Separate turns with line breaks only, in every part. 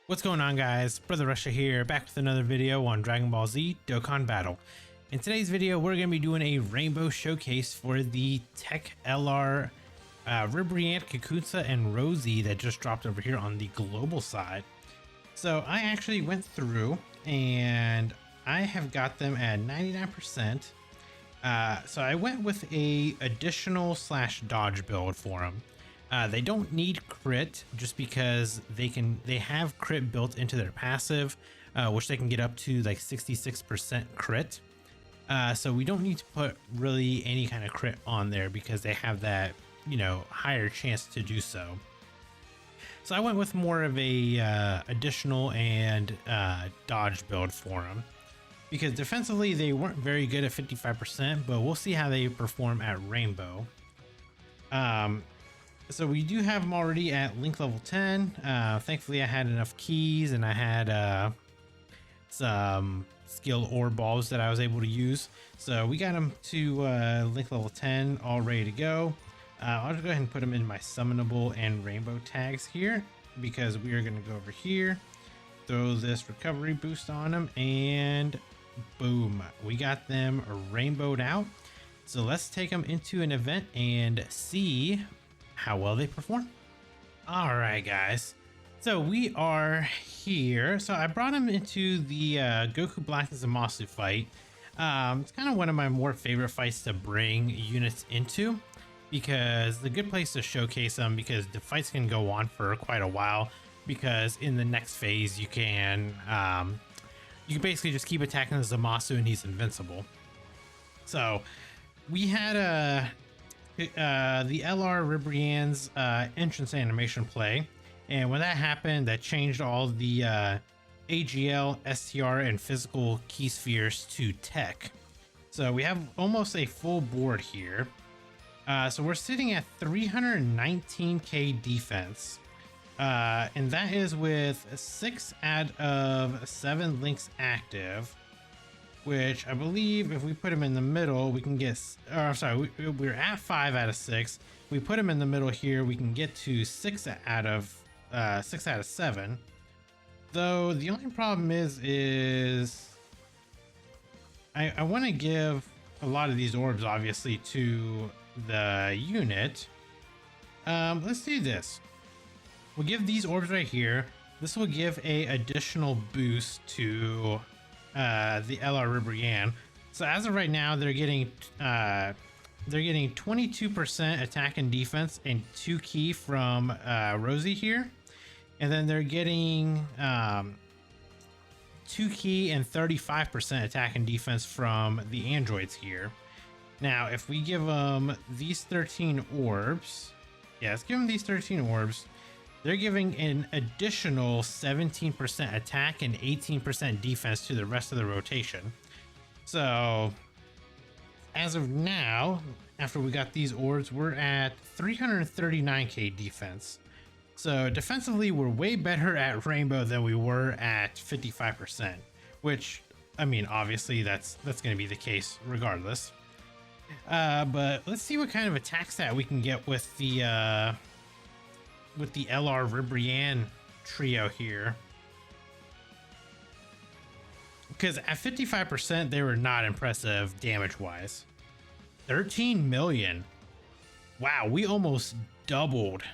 What's going on, guys? Brother Russia here, back with another video on Dragon Ball Z Dokkan Battle. In today's video, we're going to be doing a rainbow showcase for the TEQ LR RIBRIANNE, KAKUNSA, and ROZIE that just dropped over here on the global side. So I actually went through and I have got them at 99%. So I went with a additional / dodge build for them. They don't need crit just because they have crit built into their passive, which they can get up to like 66% crit. So we don't need to put really any kind of crit on there because they have that, higher chance to do so. So I went with more of a additional and dodge build for them because defensively they weren't very good at 55%, but we'll see how they perform at Rainbow. So we do have them already at link level 10. Thankfully I had enough keys and I had some skill orb balls that I was able to use. So we got them to link level 10 all ready to go. I'll just go ahead and put them in my summonable and rainbow tags here because we are going to go over here, throw this recovery boost on them, and boom, we got them rainbowed out. So let's take them into an event and see how well they perform. All right, guys, so we are here. So I brought him into the Goku Black and Zamasu fight. It's kind of one of my more favorite fights to bring units into because the good place to showcase them, because the fights can go on for quite a while, because in the next phase you can basically just keep attacking the Zamasu and he's invincible. So we had the LR RIBRIANNE's entrance animation play, and when that happened, that changed all the AGL, STR, and physical key spheres to TEQ. So we have almost a full board here. So we're sitting at 319k defense, and that is with 6 out of 7 links active, which I believe if we put him in the middle, we can get, or sorry, we're at 5 out of 6. We put him in the middle here, we can get to 6 out of 7. Though the only problem is I want to give a lot of these orbs obviously to the unit. Let's do this. We'll give these orbs right here. This will give a additional boost to the LR RIBRIANNE. So as of right now, they're getting 22% attack and defense and 2 key from ROZIE here, and then they're getting 2 key and 35% attack and defense from the androids here. Now if we give them these 13 orbs, yeah, let's give them these 13 orbs. They're giving an additional 17% attack and 18% defense to the rest of the rotation. So as of now, after we got these orbs, we're at 339k defense. So defensively, we're way better at Rainbow than we were at 55%, which, I mean, obviously that's going to be the case regardless. But let's see what kind of attack stat we can get with the LR RIBRIANNE trio here, because at 55% they were not impressive damage wise. 13 million. Wow, we almost doubled.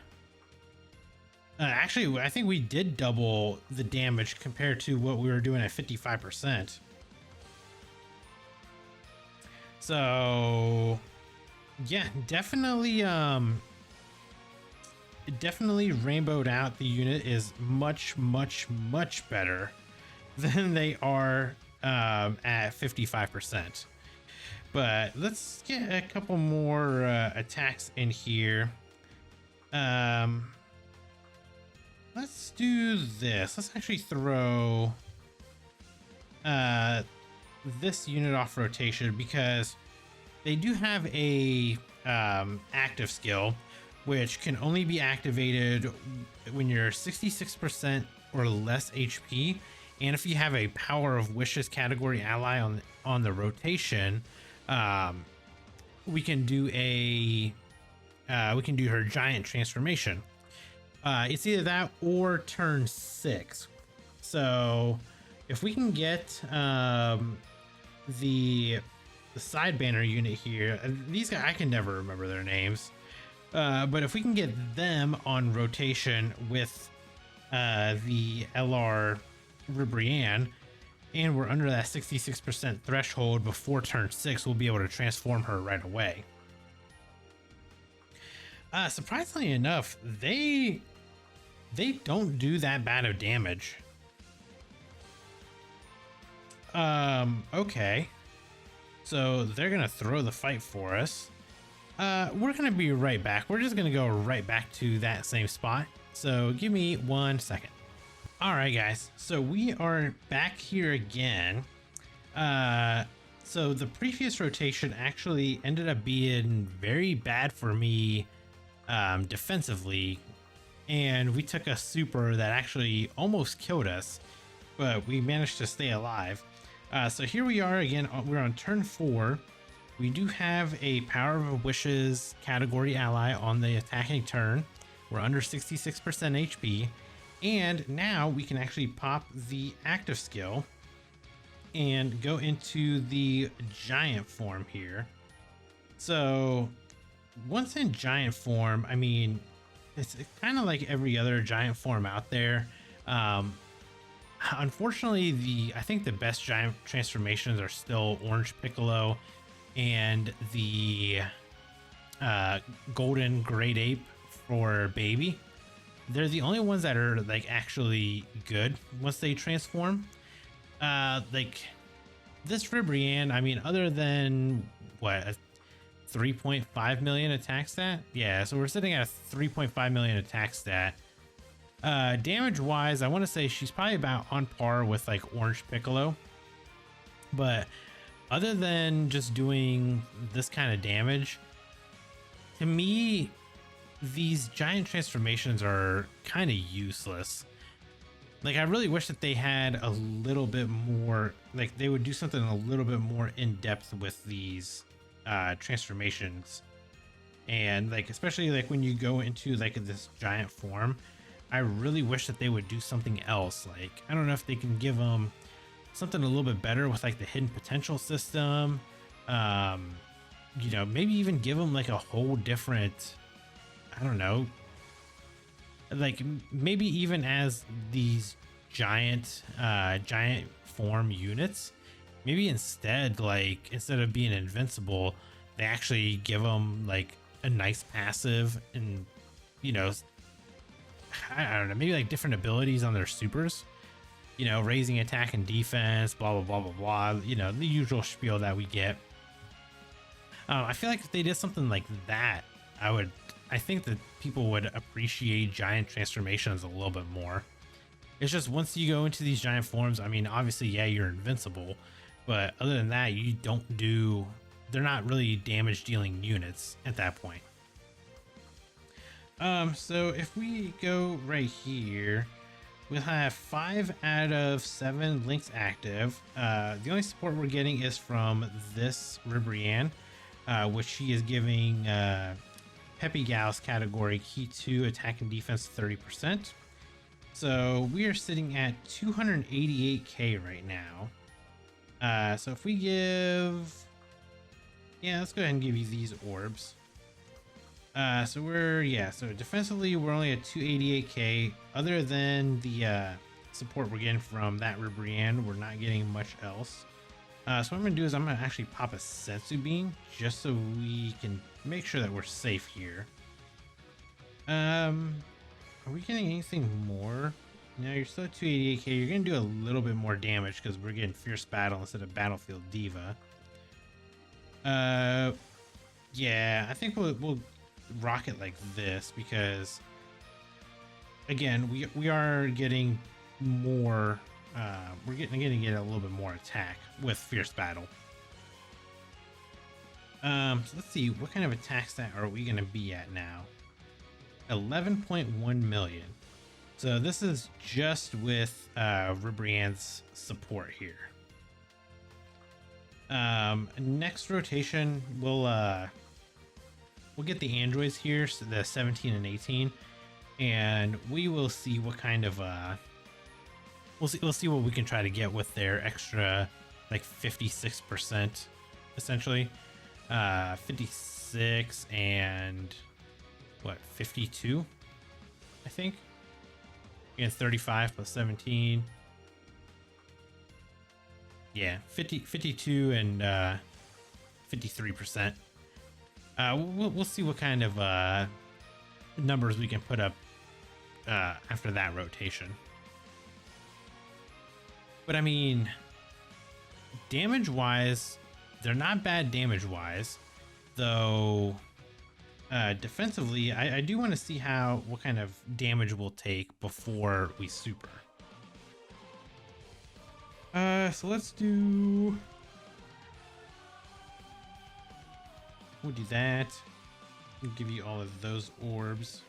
Actually, I think we did double the damage compared to what we were doing at 55%. So yeah, definitely rainbowed out. The unit is much better than they are at 55%. But let's get a couple more attacks in here. Let's do this. Let's actually throw this unit off rotation because they do have a active skill, which can only be activated when you're 66% or less HP, and if you have a Power of Wishes category ally on the rotation. We can do her giant transformation. It's either that or turn 6, So if we can get the side banner unit here, these guys, I can never remember their names, but if we can get them on rotation with the LR RIBRIANNE, and we're under that 66% threshold before turn 6, we'll be able to transform her right away. Surprisingly enough, they don't do that bad of damage. Okay. So they're gonna throw the fight for us. We're gonna be right back. We're just gonna go right back to that same spot. So give me 1 second. All right, guys. So we are back here again. So the previous rotation actually ended up being very bad for me defensively, and we took a super that actually almost killed us, but we managed to stay alive. So here we are again. We're on turn 4. We do have a Power of Wishes category ally on the attacking turn. We're under 66% HP, and now we can actually pop the active skill and go into the giant form here. So once in giant form, I mean, it's kind of like every other giant form out there. Unfortunately, I think the best giant transformations are still Orange Piccolo and the Golden Great Ape for Baby. They're the only ones that are like actually good once they transform. Like this RIBRIANNE, I mean, other than what, a 3.5 million attack stat? Yeah, so we're sitting at a 3.5 million attack stat. Damage wise, I want to say she's probably about on par with like Orange Piccolo, but other than just doing this kind of damage, to me, these giant transformations are kind of useless. Like, I really wish that they had a little bit more, like they would do something a little bit more in depth with these transformations. And like, especially like when you go into like this giant form, I really wish that they would do something else. Like, I don't know if they can give them something a little bit better with like the hidden potential system. You know, maybe even give them like a whole different, I don't know, like maybe even as these giant form units, maybe instead, like instead of being invincible, they actually give them like a nice passive, and you know, I don't know, maybe like different abilities on their supers, you know, raising attack and defense, blah blah blah blah blah, you know, the usual spiel that we get. I feel like if they did something like that, I think that people would appreciate giant transformations a little bit more. It's just once you go into these giant forms, I mean, obviously, yeah, you're invincible, but other than that, they're not really damage dealing units at that point. So if we go right here, we'll have 5 out of 7 links active. The only support we're getting is from this RIBRIANNE, which she is giving Peppy Gal's category key 2 attack and defense 30%. So we are sitting at 288k right now. So if we let's go ahead and give you these orbs. So defensively we're only at 288k. Other than the support we're getting from that RIBRIANNE, we're not getting much else. So what I'm gonna do is I'm gonna actually pop a sensu beam just so we can make sure that we're safe here. Are we getting anything more? No, you're still at 288k. You're gonna do a little bit more damage because we're getting Fierce Battle instead of Battlefield Diva. Yeah, I think we'll rock it like this because again, we are getting more. We're gonna get a little bit more attack with Fierce Battle. So let's see, what kind of attack stat are we gonna be at now? 11.1 million. So this is just with RIBRIANNE's support here. Next rotation, we'll get the androids here, so the 17 and 18, and we will see what kind of we'll see what we can try to get with their extra like 56% essentially. 56 and what, 52 I think, and 35 plus 17. Yeah, 52 and 53%. We'll see what kind of numbers we can put up after that rotation. But I mean, damage wise, they're not bad damage wise, though. Defensively, I do want to see what kind of damage we'll take before we super. So let's do. We'll do that. We'll give you all of those orbs.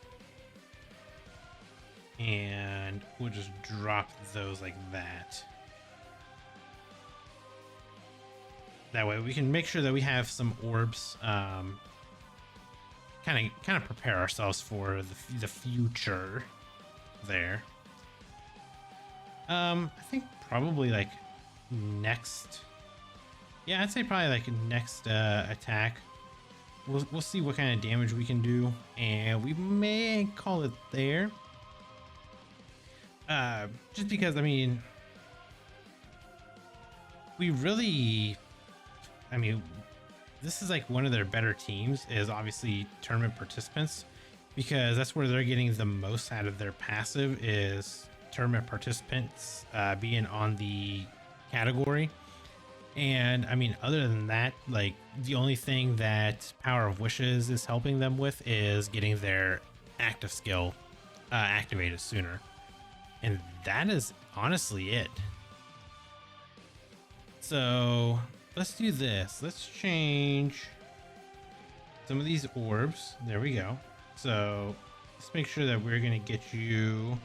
And we'll just drop those like that. That way we can make sure that we have some orbs. Kind of prepare ourselves for the future there. I think probably like next. Yeah, I'd say probably like next attack. We'll see what kind of damage we can do, and we may call it there. Just because, I mean, this is like one of their better teams is obviously tournament participants, because that's where they're getting the most out of their passive is tournament participants being on the category. And I mean, other than that, like the only thing that Power of Wishes is helping them with is getting their active skill activated sooner. And that is honestly it. So let's do this. Let's change some of these orbs. There we go. So let's make sure that we're going to get you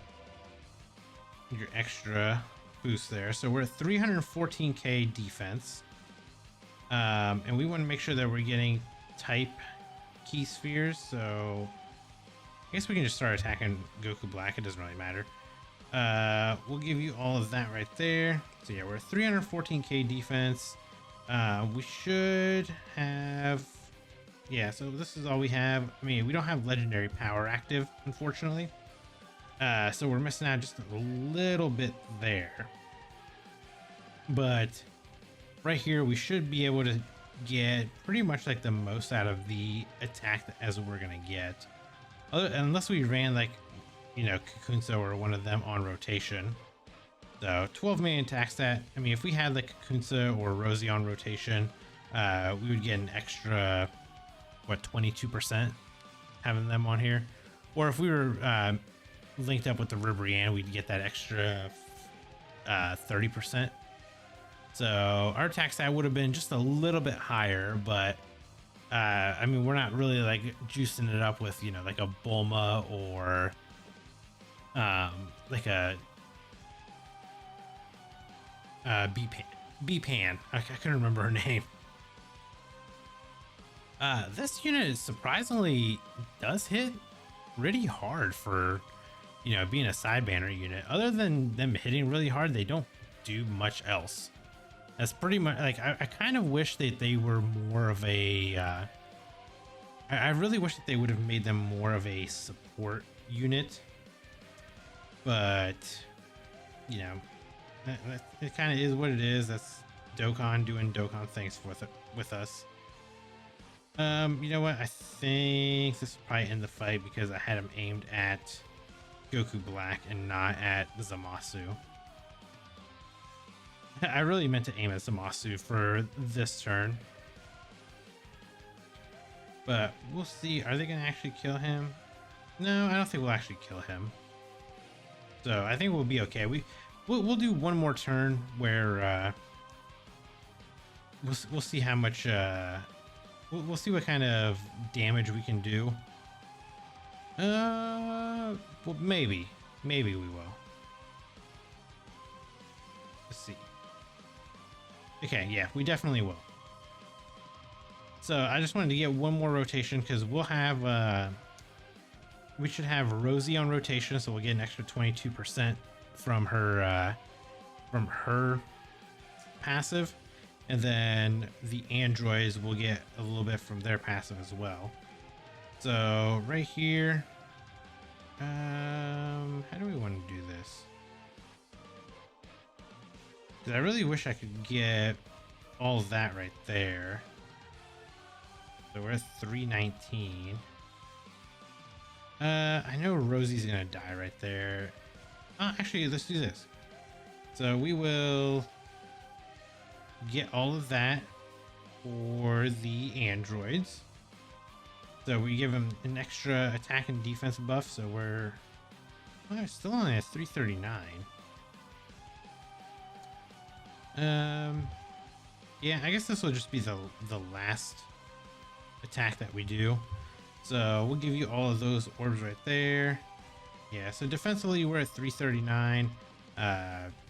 your extra boost there. So we're at 314k defense. And we want to make sure that we're getting type key spheres. So I guess we can just start attacking Goku Black. It doesn't really matter. We'll give you all of that right there. So yeah, we're at 314k defense. We should have, yeah, so this is all we have. I mean, we don't have legendary power active, unfortunately. So we're missing out just a little bit there. But right here, we should be able to get pretty much like the most out of the attack as we're going to get. Unless we ran like, you know, KAKUNSA or one of them on rotation. So 12 million attack stat. I mean, if we had like KAKUNSA or ROZIE on rotation, we would get an extra, what, 22% having them on here. Or if we were linked up with the RIBRIANNE, we'd get that extra 30%. So our attack stat would have been just a little bit higher, but I mean, we're not really like juicing it up with, you know, like a Bulma or like a B-Pan. I couldn't remember her name. This unit surprisingly does hit pretty hard for, you know, being a side banner unit. Other than them hitting really hard, they don't do much else. That's pretty much like, I kind of wish that they were more of a, I really wish that they would have made them more of a support unit, but you know, it kind of is what it is. That's Dokkan doing Dokkan things with us. You know what? I think this will probably end the fight because I had him aimed at Goku Black and not at Zamasu. I really meant to aim at Zamasu for this turn. But we'll see. Are they going to actually kill him? No, I don't think we'll actually kill him. So I think we'll be okay. We'll do one more turn where we'll see how much we'll see what kind of damage we can do. Well, maybe we will. Let's see. Okay, yeah, we definitely will. So I just wanted to get one more rotation because we'll have we should have ROZIE on rotation, so we'll get an extra 22% from her from her passive, and then the androids will get a little bit from their passive as well. So right here, how do we want to do this? Because I really wish I could get all of that right there. So we're at 319. I know Rosie's gonna die right there. Actually, let's do this. So we will get all of that for the androids. So we give them an extra attack and defense buff. So we're still only at 339. Yeah, I guess this will just be the last attack that we do. So we'll give you all of those orbs right there. Yeah, so defensively we're at 339.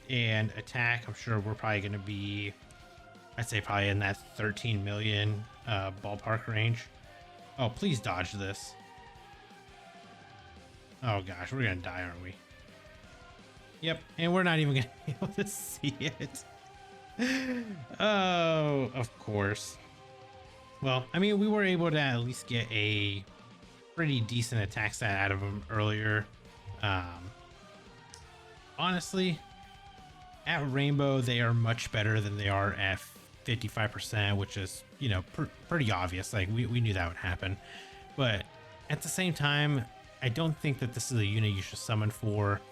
And attack, I'm sure we're probably going to be, I'd say probably in that 13 million ballpark range. Oh, please dodge this. Oh gosh, we're going to die, aren't we? Yep, and we're not even going to be able to see it. Oh, of course. Well, I mean, we were able to at least get a pretty decent attack stat out of him earlier. Honestly, at Rainbow, they are much better than they are at 55%, which is, you know, pretty obvious. Like, we knew that would happen. But at the same time, I don't think that this is a unit you should summon for.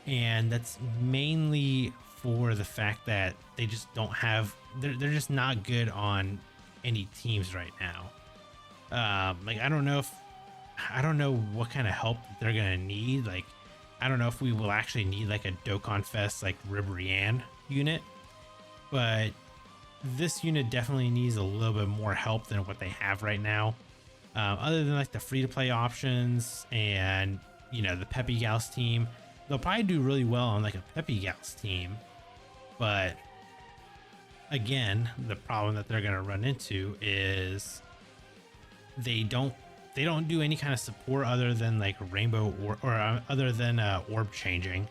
And that's mainly for the fact that they just don't have, they're just not good on any teams right now. Like, I don't know what kind of help they're gonna need. Like, I don't know if we will actually need like a Dokkan Fest like RIBRIANNE unit, but this unit definitely needs a little bit more help than what they have right now. Other than like the free-to-play options and, you know, the Peppy Gals team, they'll probably do really well on like a Peppy Gals team, but again, the problem that they're going to run into is they don't do any kind of support other than like Rainbow or other than orb changing,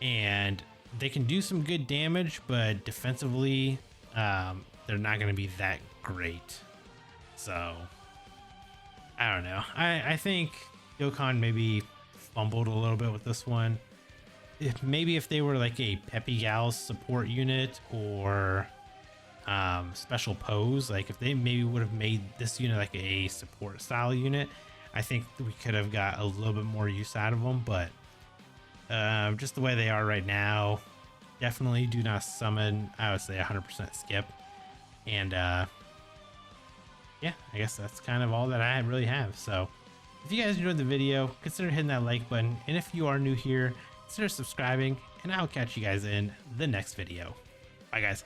and they can do some good damage, but defensively they're not going to be that great. So I don't know. I think Dokkan maybe fumbled a little bit with this one. Maybe if they were like a Peppy Gals support unit or special pose, like if they maybe would have made this unit like a support style unit, I think we could have got a little bit more use out of them. But just the way they are right now, definitely do not summon. I would say 100% skip. And yeah, I guess that's kind of all that I really have. So if you guys enjoyed the video, consider hitting that like button, and if you are new here, consider subscribing, and I'll catch you guys in the next video. Bye guys.